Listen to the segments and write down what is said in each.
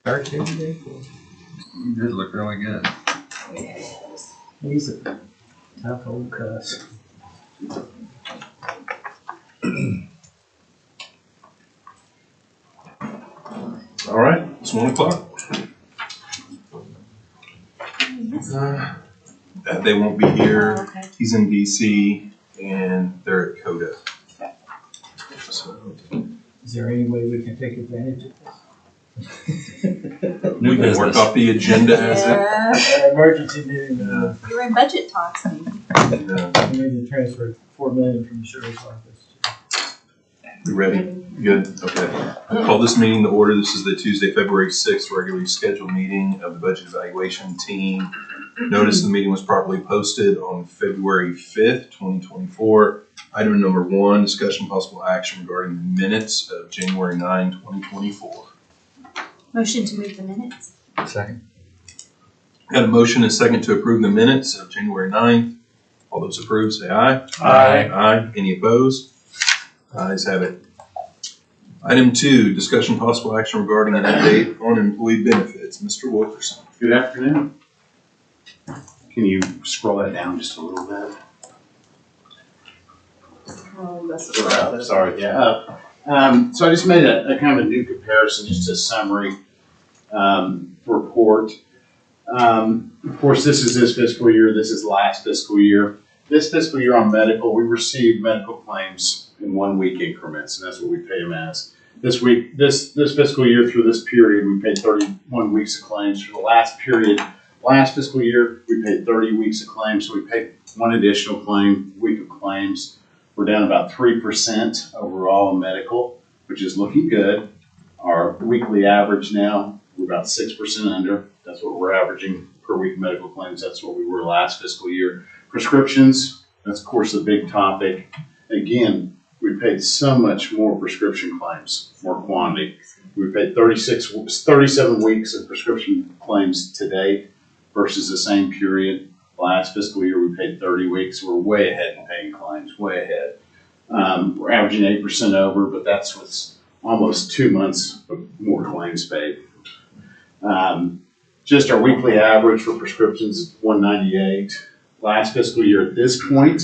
Cartoon day? You did look really good. He's a tough old cuss. All right, it's 1 o'clock. They won't be here. Oh, okay. He's in DC and they're at CODA. So Is there any way we can take advantage of this? we can work off the agenda as it. Yeah, Emergency meeting. Yeah. you were in budget talks, maybe. We need to transfer $4 million from the sheriff's office. You ready? Good. Okay. I'll call this meeting to order. This is the Tuesday, February 6th regularly scheduled meeting of the budget evaluation team. Notice the meeting was properly posted on February 5th, 2024. Item number 1, discussion possible action regarding the minutes of January 9, 2024. Motion to move the minutes. Second. Got a motion and a second to approve the minutes of January 9th. All those approved, say aye. Aye. Aye. Any opposed? Ayes have it. Item 2, discussion possible action regarding an update on employee benefits. Mr. Wilkerson. Good afternoon. Can you scroll that down just a little bit? Oh, that's Sorry, yeah. So I just made a kind of a new comparison, just a summary report. Of course, this is this fiscal year. This is last fiscal year. This fiscal year on medical, we received medical claims in 1 week increments, and that's what we pay them as. This week, this fiscal year through this period, we paid 31 weeks of claims. For the last period, last fiscal year, we paid 30 weeks of claims, so we paid 1 additional week of claims. We're down about 3% overall in medical, which is looking good. Our weekly average now, we're about 6% under. That's what we're averaging per week medical claims. That's what we were last fiscal year. Prescriptions, that's of course the big topic. Again, we paid so much more prescription claims, more quantity. We paid 37 weeks of prescription claims to date versus the same period last fiscal year. We paid 30 weeks. We're way ahead in paying claims, way ahead. We're averaging 8% over, but that's with almost 2 months of more claims paid. Just our weekly average for prescriptions is 198. Last fiscal year at this point,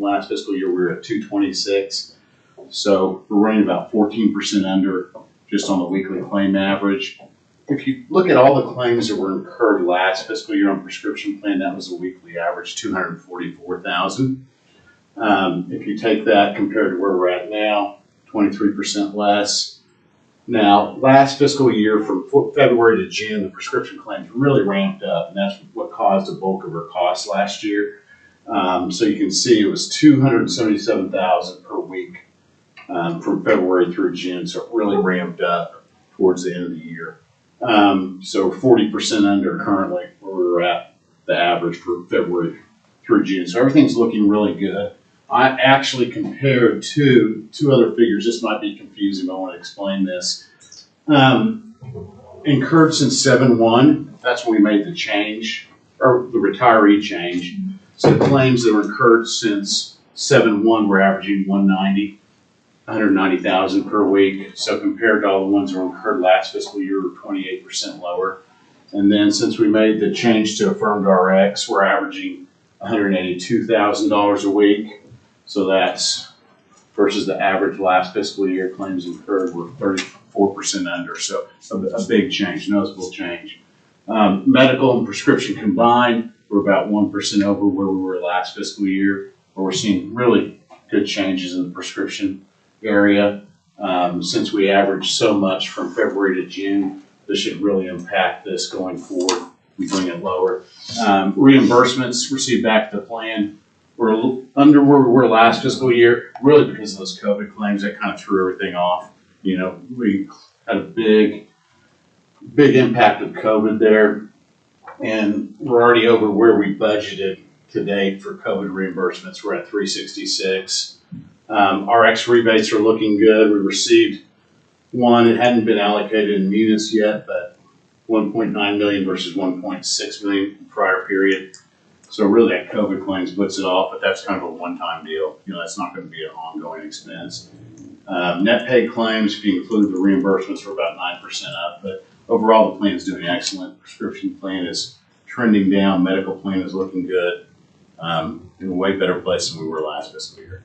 last fiscal year we were at 226. So we're running about 14% under just on the weekly claim average. If you look at all the claims that were incurred last fiscal year on prescription plan, that was a weekly average 244,000. If you take that compared to where we're at now, 23% less. Now, last fiscal year from February to June, the prescription claims really ramped up, and that's what caused the bulk of our costs last year. So you can see it was 277,000 per week from February through June, so it really ramped up towards the end of the year. So 40% under currently where we're at the average for February through June. So everything's looking really good. I actually compared two other figures. This might be confusing, but I want to explain this. Incurred since 7/1, that's when we made the change, or the retiree change. So the claims that were incurred since 7/1 were averaging 190,000 per week. So compared to all the ones that were incurred last fiscal year, we're 28% lower. And then since we made the change to Affirmed RX, we're averaging $182,000 a week. So that's versus the average last fiscal year claims incurred were 34% under. So a big change, noticeable change. Medical and prescription combined, we're about 1% over where we were last fiscal year, where we're seeing really good changes in the prescription area. Since we averaged so much from February to June, this should really impact this going forward. We bring it lower. Reimbursements received back to the plan. We're under where we were last fiscal year, really because of those COVID claims that kind of threw everything off. You know, we had a big impact of COVID there, and we're already over where we budgeted to date for COVID reimbursements. We're at 366. RX rebates are looking good. We received one. It hadn't been allocated in Munis yet, but 1.9 million versus 1.6 million in the prior period. So really that COVID claims puts it off, but that's kind of a one-time deal. You know, that's not going to be an ongoing expense. Net paid claims, if you include the reimbursements, are about 9% up, but overall the plan is doing excellent. Prescription plan is trending down, medical plan is looking good, in a way better place than we were last fiscal year.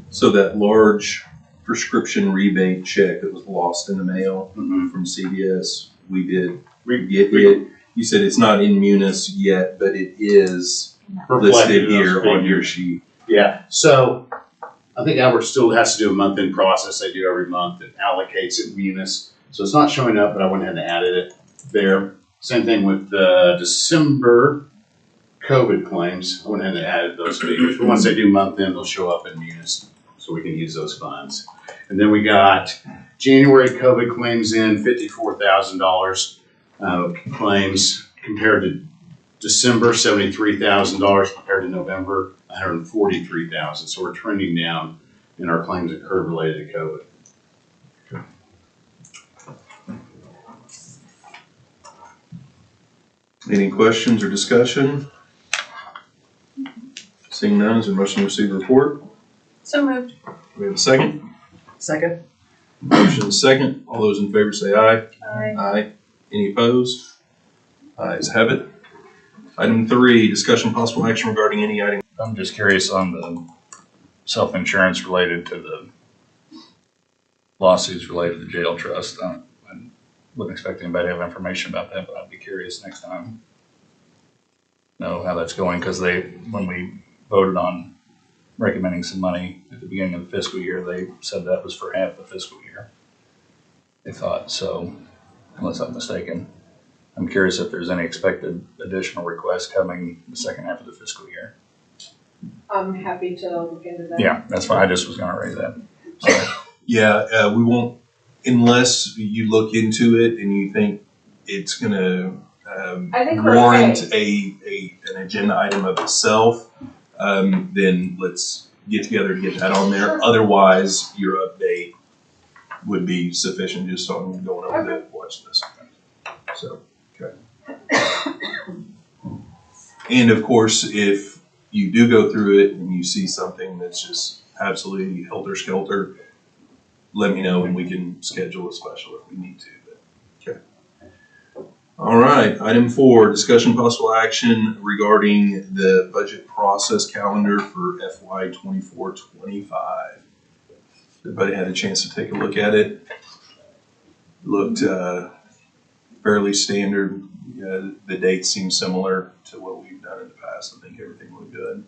So that large prescription rebate check that was lost in the mail from CVS, we did get it. You said it's not in Munis yet, but it is listed here on your sheet. Yeah, so I think Albert still has to do a month-end process they do every month that allocates it Munis. So it's not showing up, but I went ahead and added it there. Same thing with the December COVID claims. I went ahead and added those figures. But once they do month-end, they'll show up in Munis, so we can use those funds. And then we got January COVID claims in, $54,000 claims compared to December, $73,000 compared to November, $143,000. So we're trending down in our claims incurred related to COVID. Any questions or discussion? Seeing none, is there a motion to receive the report? So moved. We have a second? Second? Motion is second. All those in favor say aye. Aye. Aye. Any opposed? Ayes have it. Item 3, discussion possible action regarding any item. I'm just curious on the self-insurance related to the lawsuits related to the jail trust. I wouldn't expect anybody to have information about that, but I'd be curious next time. Know how that's going, because when we voted on recommending some money at the beginning of the fiscal year, they said that was for half the fiscal year. They thought so, unless I'm mistaken. I'm curious if there's any expected additional requests coming the second half of the fiscal year. I'm happy to look into that. Yeah, that's fine. I just was gonna raise that. So, Yeah, we won't, unless you look into it and you think it's gonna I think we're warrant okay. an agenda item of itself, then let's get together to get that on there. Sure. Otherwise, your update would be sufficient just on going over the watch list. So, okay. And of course, if you do go through it and you see something that's just absolutely helter-skelter, let me know and we can schedule a special if we need to. But, okay. All right, item 4, discussion possible action regarding the budget process calendar for FY 24-25. Everybody had a chance to take a look at it. Looked fairly standard. The dates seem similar to what we've done in the past. I think everything looked good.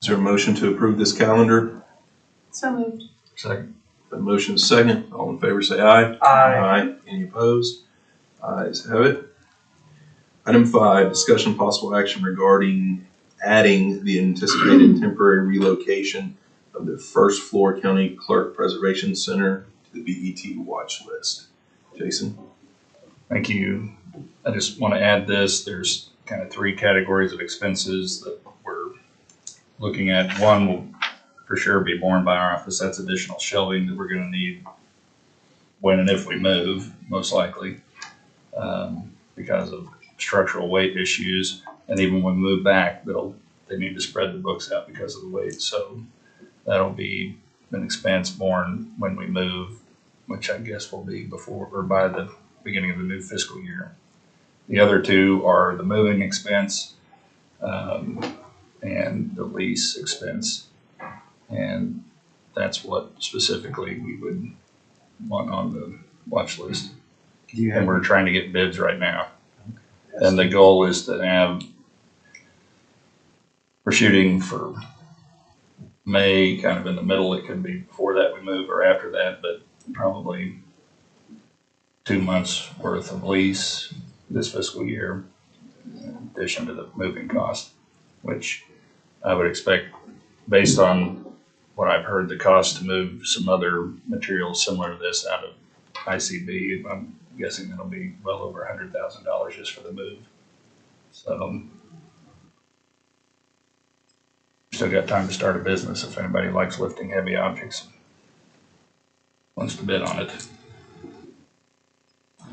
Is there a motion to approve this calendar? So moved. second. A motion is second. All in favor say aye. Aye. Any opposed? Ayes have it. Item 5, discussion possible action regarding adding the anticipated temporary relocation of the first floor county clerk preservation center to the BET watch list. Jason? Thank you. I just want to add this. There's kind of 3 categories of expenses that we're looking at. One will for sure be borne by our office. That's additional shelving that we're going to need when and if we move, most likely, because of structural weight issues. And even when we move back, they need to spread the books out because of the weight. So that'll be an expense borne when we move, which I guess will be before or by the beginning of the new fiscal year. The other 2 are the moving expense and the lease expense. And that's what specifically we would want on the watch list. And we're trying to get bids right now. And the goal is to have, we're shooting for May, kind of in the middle. It could be before that we move or after that, but probably 2 months worth of lease this fiscal year, in addition to the moving cost, which I would expect, based on what I've heard, the cost to move some other materials similar to this out of ICB, I'm guessing it'll be well over $100,000 just for the move. So still got time to start a business if anybody likes lifting heavy objects, wants to bid on it.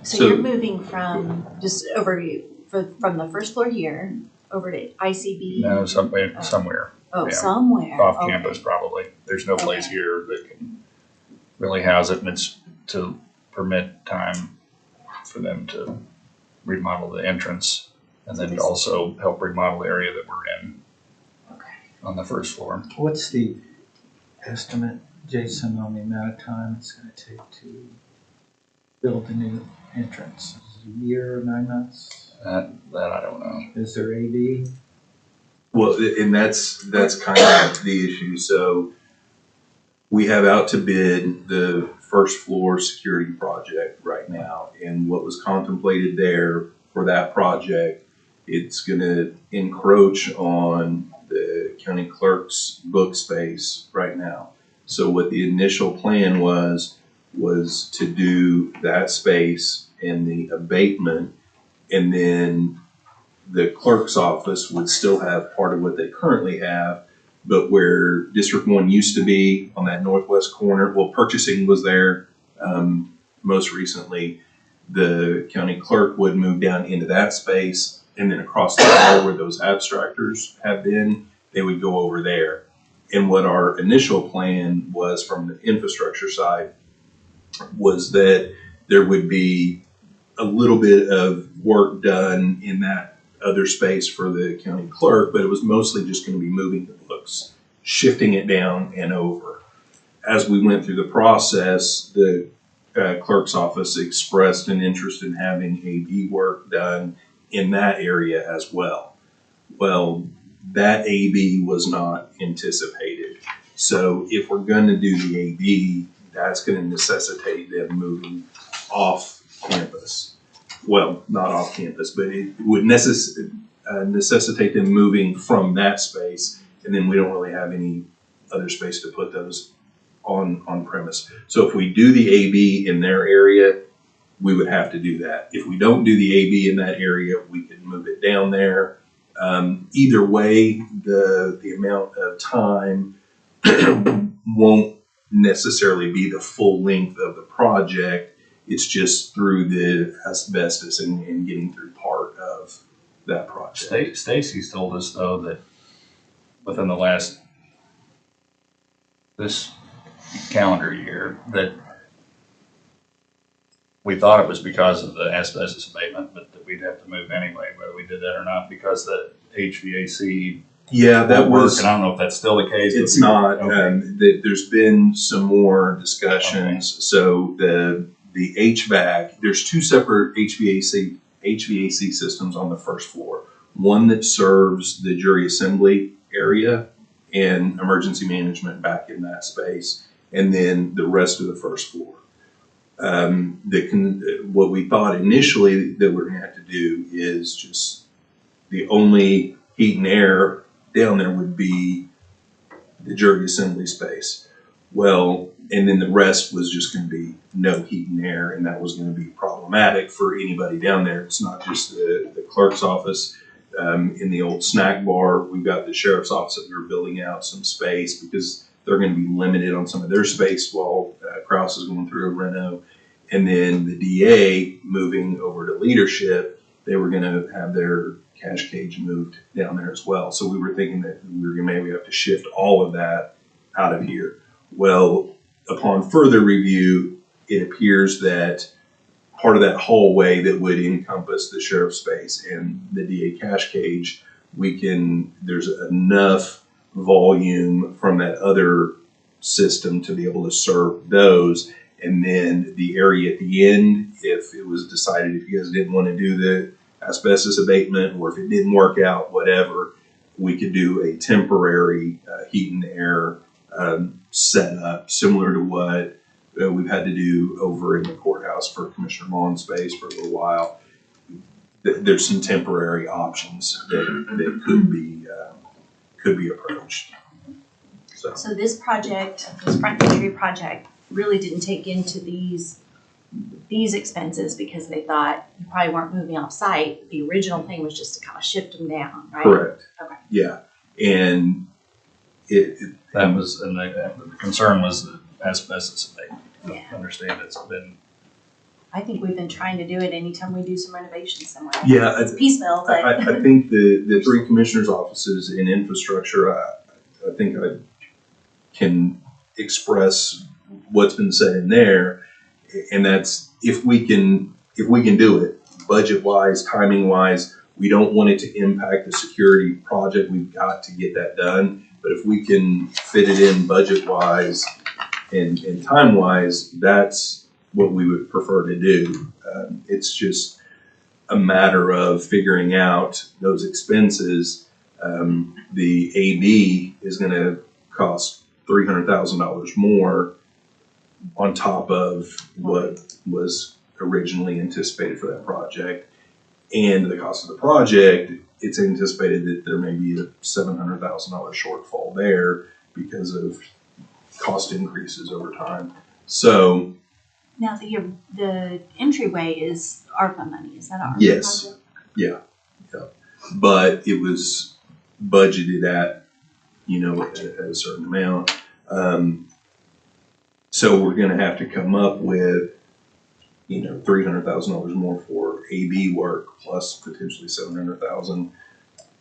So So- you're moving from, just overview, from the first floor here over to ICB? No, somewhere Oh, yeah. somewhere. Off Okay. campus probably. There's no place Okay. here that can really house it, and it's to permit time for them to remodel the entrance and then also help remodel the area that we're in Okay. on the first floor. What's the estimate, Jason, on the amount of time it's gonna take to build a new entrance? Is it a year or 9 months? That I don't know. Is there AD? Well, and that's kind of the issue. So we have out to bid the first floor security project right now. And what was contemplated there for that project, it's gonna encroach on the county clerk's book space right now. So what the initial plan was to do that space and the abatement, and then the clerk's office would still have part of what they currently have, but where District 1 used to be on that northwest corner, well, purchasing was there most recently. The county clerk would move down into that space, and then across the hall where those abstractors have been, they would go over there. And what our initial plan was from the infrastructure side was that there would be a little bit of work done in that other space for the county clerk, but it was mostly just going to be moving the books, shifting it down and over. As we went through the process, the clerk's office expressed an interest in having AV work done in that area as well. Well, that AV was not anticipated. So if we're going to do the AV, that's going to necessitate them moving off campus. Well, not off campus, but it would necessitate them moving from that space, and then we don't really have any other space to put those on premise. So if we do the AB in their area, we would have to do that. If we don't do the AB in that area, we can move it down there. Either way, the amount of time won't necessarily be the full length of the project. It's just through the asbestos and getting through part of that project. Stacy's told us though that within the last, this calendar year, that we thought it was because of the asbestos abatement, but that we'd have to move anyway, whether we did that or not, because the HVAC. Yeah, that was. And I don't know if that's still the case. It's not. Okay. There's been some more discussions. Okay. So the HVAC, there's two separate HVAC systems on the first floor. One that serves the jury assembly area and emergency management back in that space, and then the rest of the first floor. What we thought initially that we're going to have to do is just the only heat and air down there would be the jury assembly space. Well, and then the rest was just going to be no heat and air, and that was going to be problematic for anybody down there. It's not just the clerk's office. In the old snack bar, we've got the sheriff's office that we're building out some space because they're going to be limited on some of their space while Krause is going through a reno. And then the DA moving over to leadership, they were going to have their cash cage moved down there as well. So we were thinking that we were going to maybe have to shift all of that out of here. Well, upon further review, it appears that part of that hallway that would encompass the sheriff's space and the DA cash cage, there's enough volume from that other system to be able to serve those. And then the area at the end, if it was decided, if you guys didn't want to do the asbestos abatement, or if it didn't work out, whatever, we could do a temporary heat and air setup similar to what we've had to do over in the courthouse for Commissioner Vaughn's space for a little while. There's some temporary options that could be approached. So this project, this front entry project, really didn't take into these expenses because they thought you probably weren't moving off site. The original thing was just to kind of shift them down, right? Correct. Okay. Yeah, and the concern was the asbestos abatement. Yeah. I understand it's been I think we've been trying to do it anytime we do some renovations somewhere. Yeah, It's piecemeal, but. I think the three commissioners' offices in infrastructure, I think I can express what's been said in there. And that's, if we can do it, budget-wise, timing-wise, we don't want it to impact the security project. We've got to get that done. But if we can fit it in budget-wise and time-wise, that's what we would prefer to do. It's just a matter of figuring out those expenses. The AB is going to cost $300,000 more on top of what was originally anticipated for that project. And the cost of the project, it's anticipated that there may be a $700,000 shortfall there because of cost increases over time. So Now, the entryway is ARPA money, is that ARPA? Yes. project? Yeah. But it was budgeted at, at a certain amount. So we're gonna have to come up with, $300,000 more for AB work plus potentially $700,000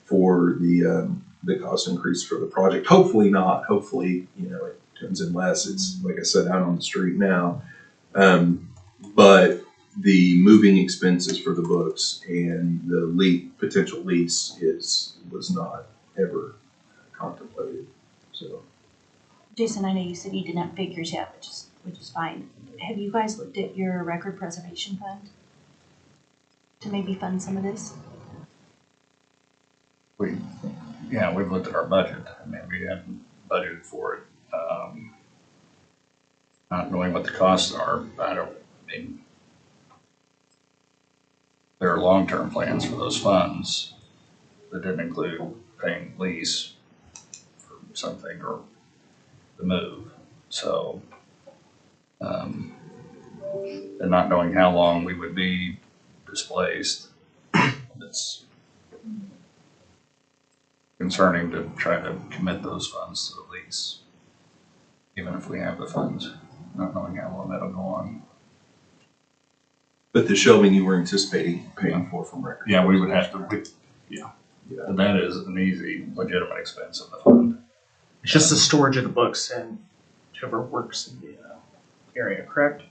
for the cost increase for the project. Hopefully not. Hopefully, it comes in less. It's, like I said, out on the street now. But the moving expenses for the books and the potential lease was not ever contemplated. So Jason, I know you said you didn't have figures yet, which is fine. Have you guys looked at your record preservation fund to maybe fund some of this? We've looked at our budget. I mean, we hadn't budgeted for it. Not knowing what the costs are, there are long-term plans for those funds that didn't include paying lease for something or the move. So, and not knowing how long we would be displaced, it's concerning to try to commit those funds to the lease, even if we have the funds, not knowing how long that'll go on. but the shelving you were anticipating paying for from record. Yeah, we would have to, and that is an easy, legitimate expense of the fund. It's just the storage of the books and whoever works in the area, correct?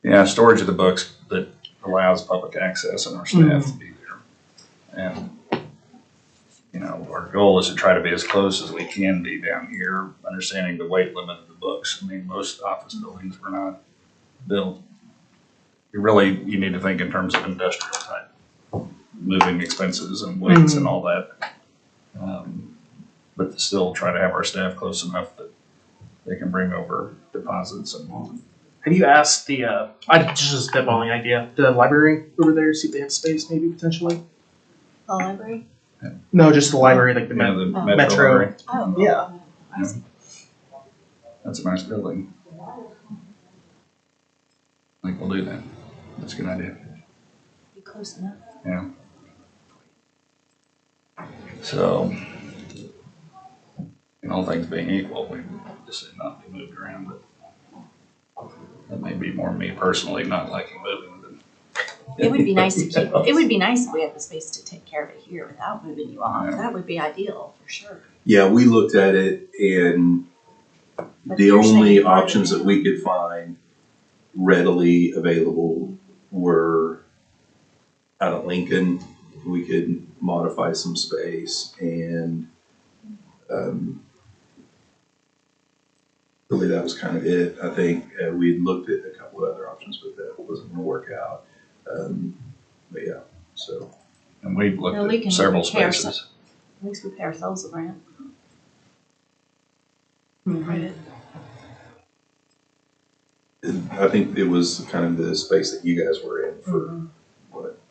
Yeah, storage of the books that allows public access and our staff to be there. And, our goal is to try to be as close as we can be down here, understanding the weight limit of the books. I mean, most office buildings were not built. You need to think in terms of industrial type, moving expenses and weights and all that. But to still try to have our staff close enough that they can bring over deposits and. Have you asked just a spitballing idea, the library over there, see if they have space maybe potentially? The library? No, just the library, like the The Metro. Library. Oh. Yeah. I see. That's a nice building. I think we'll do that. That's a good idea. Be close enough. Yeah. So, in all things being equal, we decided not to be moved around, but that may be more me personally not liking moving than. It would be nice to keep, it would be nice if we had the space to take care of it here without moving you off. Yeah. That would be ideal, for sure. Yeah, we looked at it, and But the you're only saying- options that we could find readily available were out at Lincoln. We could modify some space, and really that was kind of it. I think we looked at a couple of other options, but that wasn't going to work out. But yeah, so. And we've looked No, we at can several repair spaces. At least we pay ourselves a grant. I think it was kind of the space that you guys were in for,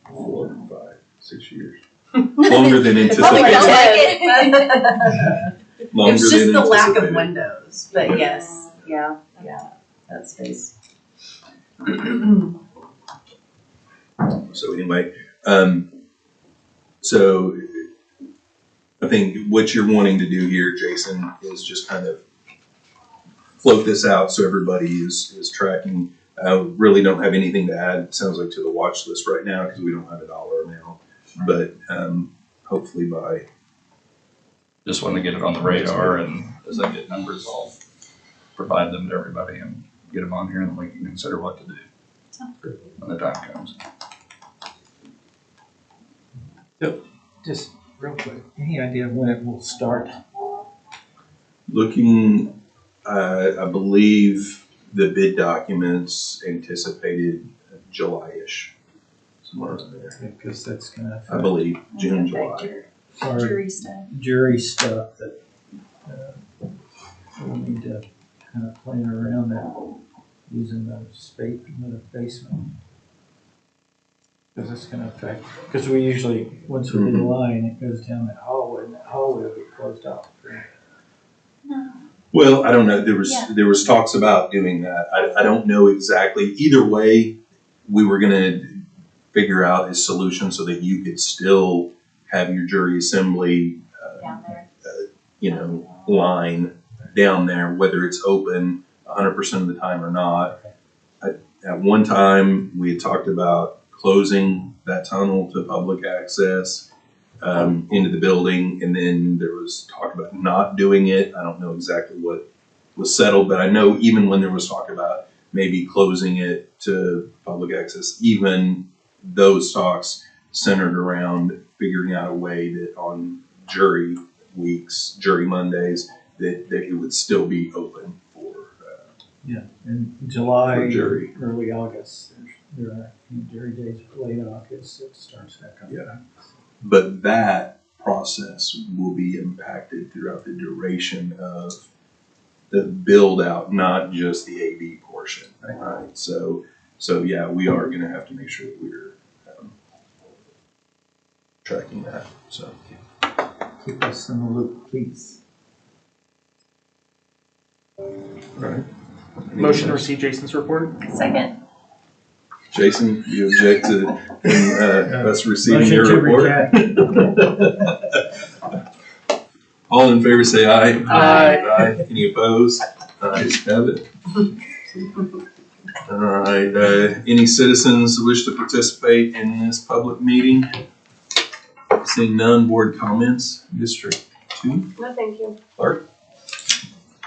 4, 5, 6 years. Longer than Probably anticipated. felt like it. Longer It's just than the lack of anticipated. windows, but Yeah. yes, yeah, that space. So anyway, so I think what you're wanting to do here, Jason, is just kind of float this out so everybody is tracking Really don't have anything to add, it sounds like, to the watch list right now, because we don't have a dollar amount. But hopefully by, Just wanted to get it on the radar, and as I get numbers, I'll provide them to everybody and get them on here, and then we can consider what to do when the time comes. Just real quick, any idea when it will start? looking, I believe the bid documents anticipated July-ish, somewhere around there. Because that's gonna I affect believe June, Affect July. your our jury stuff. jury stuff that we'll need to kind of plan around that, using the space in the basement. Because it's gonna affect, because we usually, once we do the line, it goes down that hallway, and that hallway will get closed off. Well, I don't know, there Yeah. was talks about doing that. I don't know exactly. Either way, we were gonna figure out a solution so that you could still have your jury assembly, Down there. line down there, whether it's open 100% of the time or not. At one time, we had talked about closing that tunnel to public access into the building, and then there was talk about not doing it. I don't know exactly what was settled, but I know even when there was talk about maybe closing it to public access, even those talks centered around figuring out a way that on jury weeks, jury Mondays, that it would still be open for Yeah, in July, For jury. early August, there are jury days, late August, it starts back up. Yeah. But that process will be impacted throughout the duration of the build out, not just the AV portion, right? So yeah, we are gonna have to make sure that we're tracking that, so. Keep us in the loop, please. Right. Motion to receive Jason's report. Second. Jason, you object to us receiving Motion your to report? All in favor say aye. Aye. Any opposed? Ayes have it. All right, any citizens who wish to participate in this public meeting? Seeing none, board comments, District 2, No, thank you. Clerk?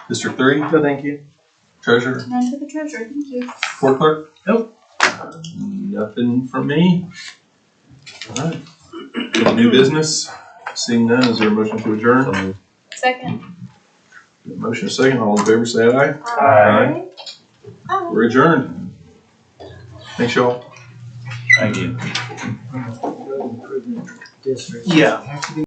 District 3, No, thank you. Treasurer? None to the treasurer, thank you. Court Clerk? Nope. Nothing from me. All right. Any new business? Seeing none, is there a motion to adjourn? Second. Motion second, all in favor say aye. Aye. We're adjourned. Thanks, y'all. Thank you. Road improvement district. Yeah. Have to be